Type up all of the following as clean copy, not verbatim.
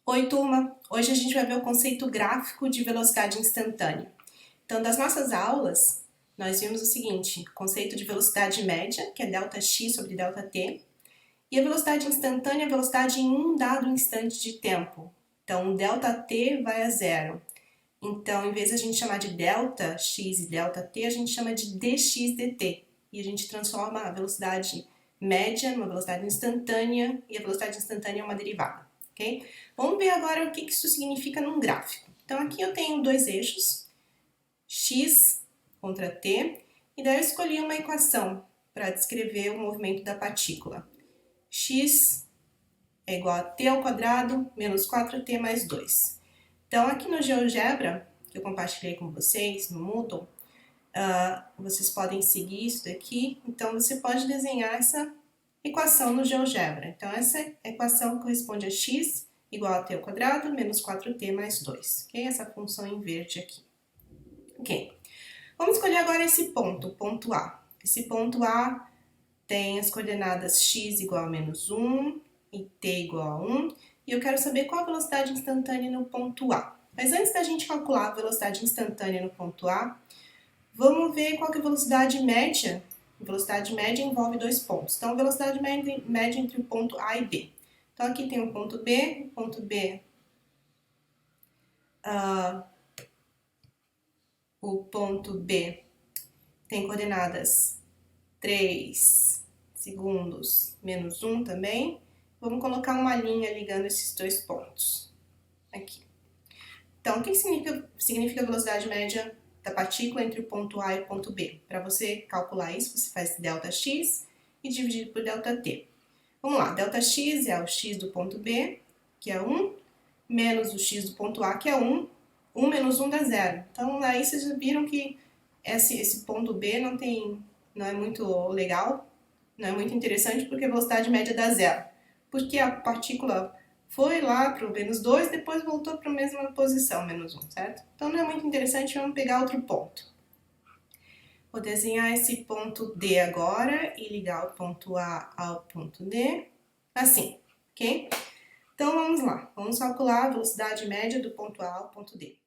Oi, turma! Hoje a gente vai ver o conceito gráfico de velocidade instantânea. Então, das nossas aulas, nós vimos o seguinte, conceito de velocidade média, que é ΔX sobre ΔT, e a velocidade instantânea é a velocidade em um dado instante de tempo. Então, ΔT vai a zero. Então, em vez de a gente chamar de ΔX e ΔT, a gente chama de dx/dt. E a gente transforma a velocidade média numa velocidade instantânea, e a velocidade instantânea é uma derivada. Okay? Vamos ver agora o que isso significa num gráfico. Então, aqui eu tenho dois eixos, x contra t, e daí eu escolhi uma equação para descrever o movimento da partícula. X é igual a t ao quadrado menos 4t mais 2. Então, aqui no GeoGebra, que eu compartilhei com vocês no Moodle, vocês podem seguir isso daqui. Então, você pode desenhar essa equação no GeoGebra. Então, essa equação corresponde a x igual a t ao quadrado menos 4t mais 2. Okay? Essa função em verde aqui. Ok. Vamos escolher agora esse ponto, o ponto A. Esse ponto A tem as coordenadas x igual a menos 1 e t igual a 1. E eu quero saber qual a velocidade instantânea no ponto A. Mas antes da gente calcular a velocidade instantânea no ponto A, vamos ver qual que é a velocidade média. A velocidade média envolve dois pontos. Então, a velocidade média entre o ponto A e B. Então, aqui tem o ponto B. O ponto B tem coordenadas 3 segundos menos 1 também. Vamos colocar uma linha ligando esses dois pontos. Aqui. Então, o que significa a velocidade média da partícula entre o ponto A e o ponto B? Para você calcular isso, você faz ΔX e dividir por ΔT. Vamos lá, ΔX é o x do ponto B, que é 1, menos o x do ponto A, que é 1. 1 menos 1 dá 0. Então, aí vocês já viram que esse ponto B não é muito legal, não é muito interessante, porque a velocidade média dá 0. Porque a partícula foi lá para o menos 2, depois voltou para a mesma posição, menos 1, certo? Então não é muito interessante, vamos pegar outro ponto. Vou desenhar esse ponto D agora e ligar o ponto A ao ponto D, assim, ok? Então vamos lá, vamos calcular a velocidade média do ponto A ao ponto D.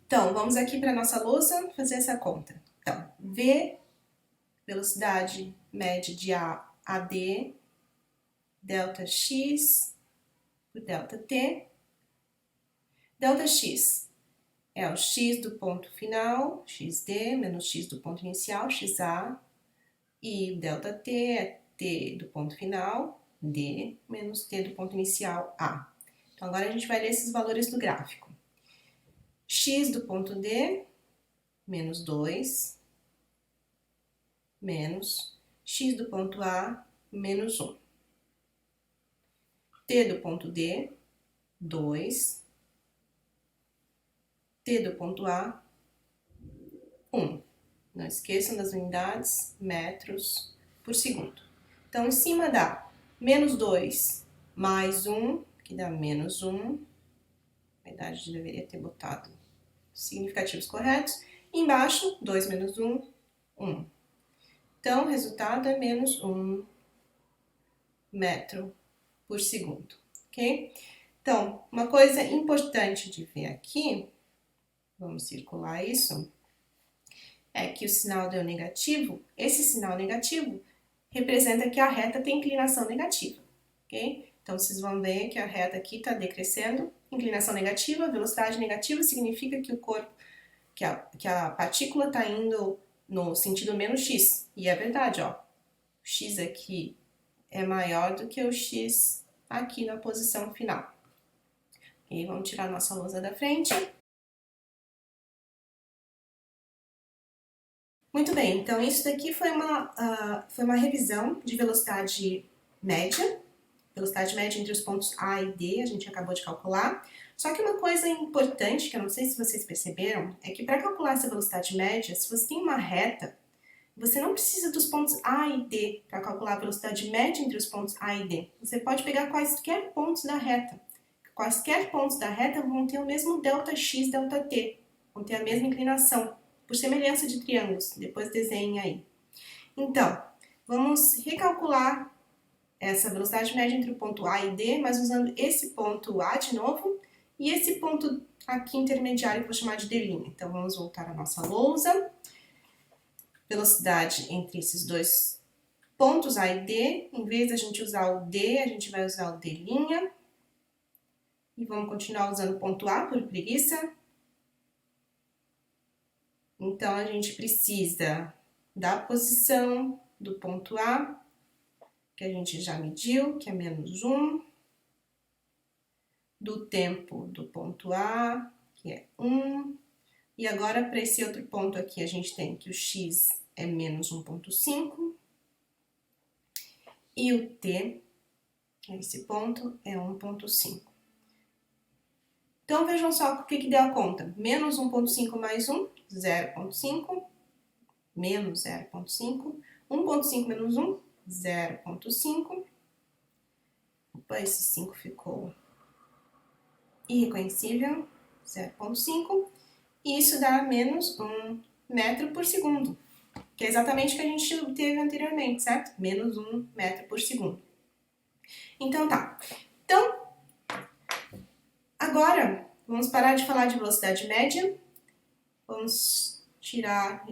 Então, vamos aqui para a nossa lousa fazer essa conta. Então, V, velocidade média de A a D, ΔX por ΔT. ΔX é o x do ponto final, xd, menos x do ponto inicial, xa, e o ΔT é t do ponto final, d, menos t do ponto inicial, a. Então, agora a gente vai ler esses valores do gráfico. X do ponto D, menos 2, menos x do ponto A, menos 1. T do ponto D, 2. T do ponto A, 1. Não esqueçam das unidades, metros por segundo. Então, em cima dá menos 2 mais 1, que dá menos 1. Na verdade, deveria ter botado significativos corretos. E embaixo, 2 menos 1, 1. Então, o resultado é menos 1 metro por segundo, ok? Então, uma coisa importante de ver aqui, vamos circular isso, é que o sinal deu negativo. Esse sinal negativo representa que a reta tem inclinação negativa, ok? Então, vocês vão ver que a reta aqui está decrescendo, inclinação negativa, velocidade negativa significa que o corpo, que a partícula está indo no sentido menos x. E é verdade, ó, o x aqui é maior do que o x aqui na posição final. E vamos tirar nossa lousa da frente. Muito bem, então isso daqui foi uma revisão de velocidade média entre os pontos A e D, a gente acabou de calcular. Só que uma coisa importante, que eu não sei se vocês perceberam, é que para calcular essa velocidade média, se você tem uma reta, você não precisa dos pontos A e D para calcular a velocidade média entre os pontos A e D. Você pode pegar quaisquer pontos da reta. Quaisquer pontos da reta vão ter o mesmo ΔX, ΔT, vão ter a mesma inclinação, por semelhança de triângulos. Depois desenhe aí. Então, vamos recalcular essa velocidade média entre o ponto A e D, mas usando esse ponto A de novo e esse ponto aqui intermediário que eu vou chamar de D'. Então, vamos voltar à nossa lousa. Velocidade entre esses dois pontos A e D. Em vez da gente usar o D, a gente vai usar o D'. E vamos continuar usando o ponto A por preguiça. Então, a gente precisa da posição do ponto A, que a gente já mediu, que é -1. Do tempo do ponto A, que é 1. E agora, para esse outro ponto aqui, a gente tem que o x é menos 1,5. E o t, esse ponto, é 1,5. Então, vejam só o que deu a conta. Menos 1,5 mais 1, 0,5. Menos 0,5. 1,5 menos 1, 0,5. Opa, esse 5 ficou irreconhecível, 0,5. E isso dá menos 1 metro por segundo, que é exatamente o que a gente obteve anteriormente, certo? Menos 1 metro por segundo. Então, tá. Então, agora, vamos parar de falar de velocidade média. Vamos tirar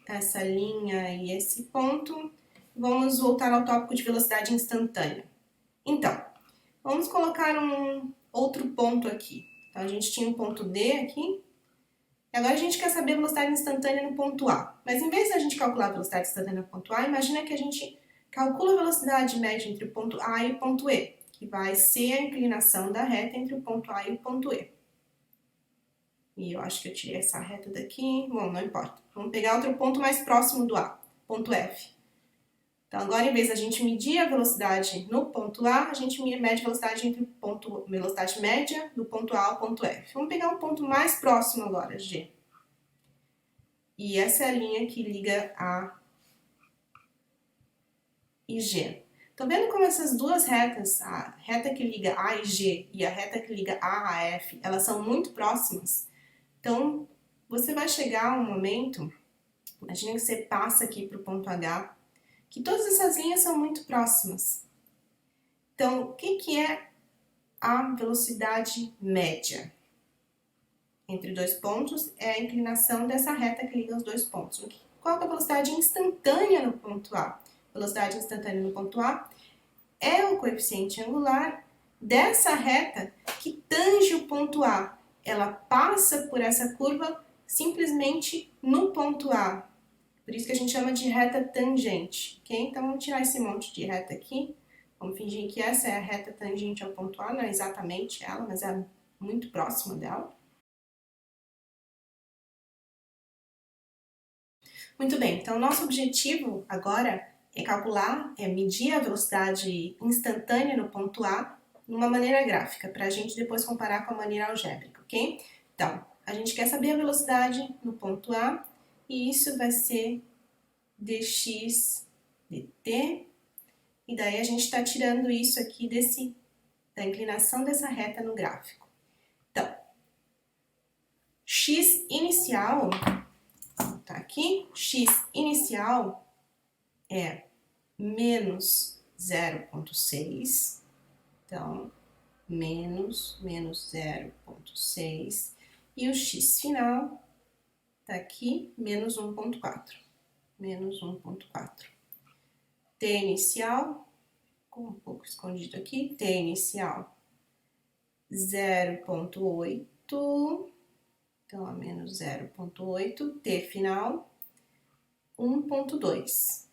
essa linha e esse ponto. Vamos voltar ao tópico de velocidade instantânea. Então, vamos colocar um outro ponto aqui. Então, a gente tinha um ponto D aqui. Agora a gente quer saber a velocidade instantânea no ponto A. Mas em vez de a gente calcular a velocidade instantânea no ponto A, imagina que a gente calcula a velocidade média entre o ponto A e o ponto E, que vai ser a inclinação da reta entre o ponto A e o ponto E. E eu acho que eu tirei essa reta daqui. Bom, não importa. Vamos pegar outro ponto mais próximo do A, ponto F. Então, agora, em vez de a gente medir a velocidade no ponto A, a gente mede a velocidade entre velocidade média do ponto A ao ponto F. Vamos pegar um ponto mais próximo agora, G. E essa é a linha que liga A e G. Estão vendo como essas duas retas, a reta que liga A e G e a reta que liga A a F, elas são muito próximas? Então, você vai chegar a um momento, imagina que você passa aqui para o ponto H, que todas essas linhas são muito próximas. Então, o que é a velocidade média entre dois pontos? É a inclinação dessa reta que liga os dois pontos. Qual é a velocidade instantânea no ponto A? Velocidade instantânea no ponto A é o coeficiente angular dessa reta que tange o ponto A. Ela passa por essa curva simplesmente no ponto A. Por isso que a gente chama de reta tangente, ok? Então, vamos tirar esse monte de reta aqui. Vamos fingir que essa é a reta tangente ao ponto A, não é exatamente ela, mas é muito próxima dela. Muito bem, então nosso objetivo agora é medir a velocidade instantânea no ponto A de uma maneira gráfica, para a gente depois comparar com a maneira algébrica, ok? Então, a gente quer saber a velocidade no ponto A, e isso vai ser dx dt, e daí a gente está tirando isso aqui da inclinação dessa reta no gráfico. Então, x inicial, tá aqui, x inicial é menos 0,6, então, menos 0,6, e o x final tá aqui, menos 1,4, menos 1,4. T inicial, ficou um pouco escondido aqui, T inicial 0,8, então a menos 0,8, T final 1,2,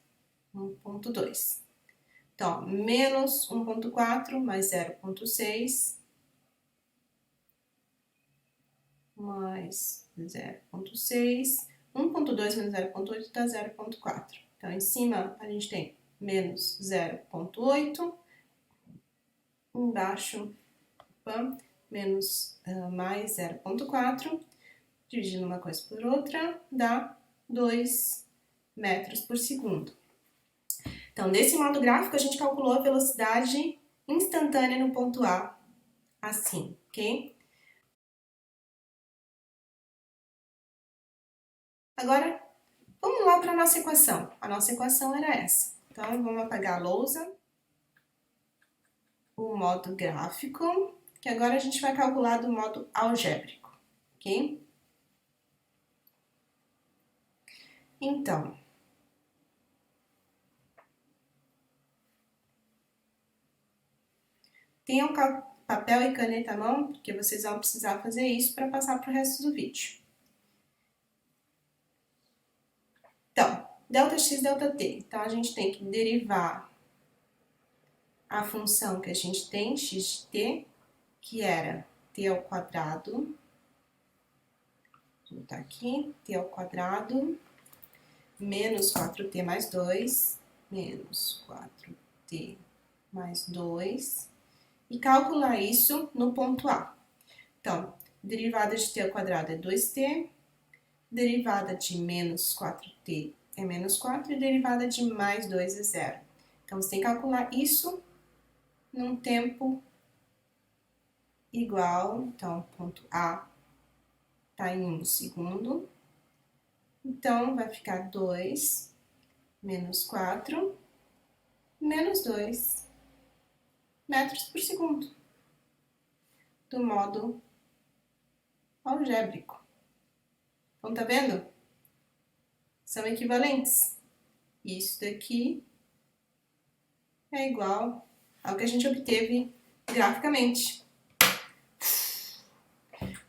1,2. Então, menos 1,4 mais 0,6 mais 0,6, 1,2 menos 0,8 dá 0,4. Então, em cima a gente tem menos 0,8, embaixo, mais 0,4, dividindo uma coisa por outra, dá 2 metros por segundo. Então, desse modo gráfico, a gente calculou a velocidade instantânea no ponto A, assim, ok? Agora, vamos lá para a nossa equação. A nossa equação era essa. Então, vamos apagar a lousa. o modo gráfico, que agora a gente vai calcular do modo algébrico, ok? Então, tenham papel e caneta à mão, porque vocês vão precisar fazer isso para passar para o resto do vídeo. Então, ΔX, ΔT. Então, a gente tem que derivar a função que a gente tem, x de t, que era t ao quadrado, vou botar aqui, t ao quadrado, menos 4t mais 2, menos 4t mais 2, e calcular isso no ponto A. Então, derivada de t ao quadrado é 2t, derivada de menos 4t é menos 4 e derivada de mais 2 é 0. Então, você tem que calcular isso num tempo igual, então, ponto A está em 1 segundo. Então, vai ficar 2 menos 4 menos 2 metros por segundo, do modo algébrico. Então, tá vendo? São equivalentes. Isso daqui é igual ao que a gente obteve graficamente.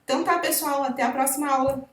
Então tá, pessoal, até a próxima aula.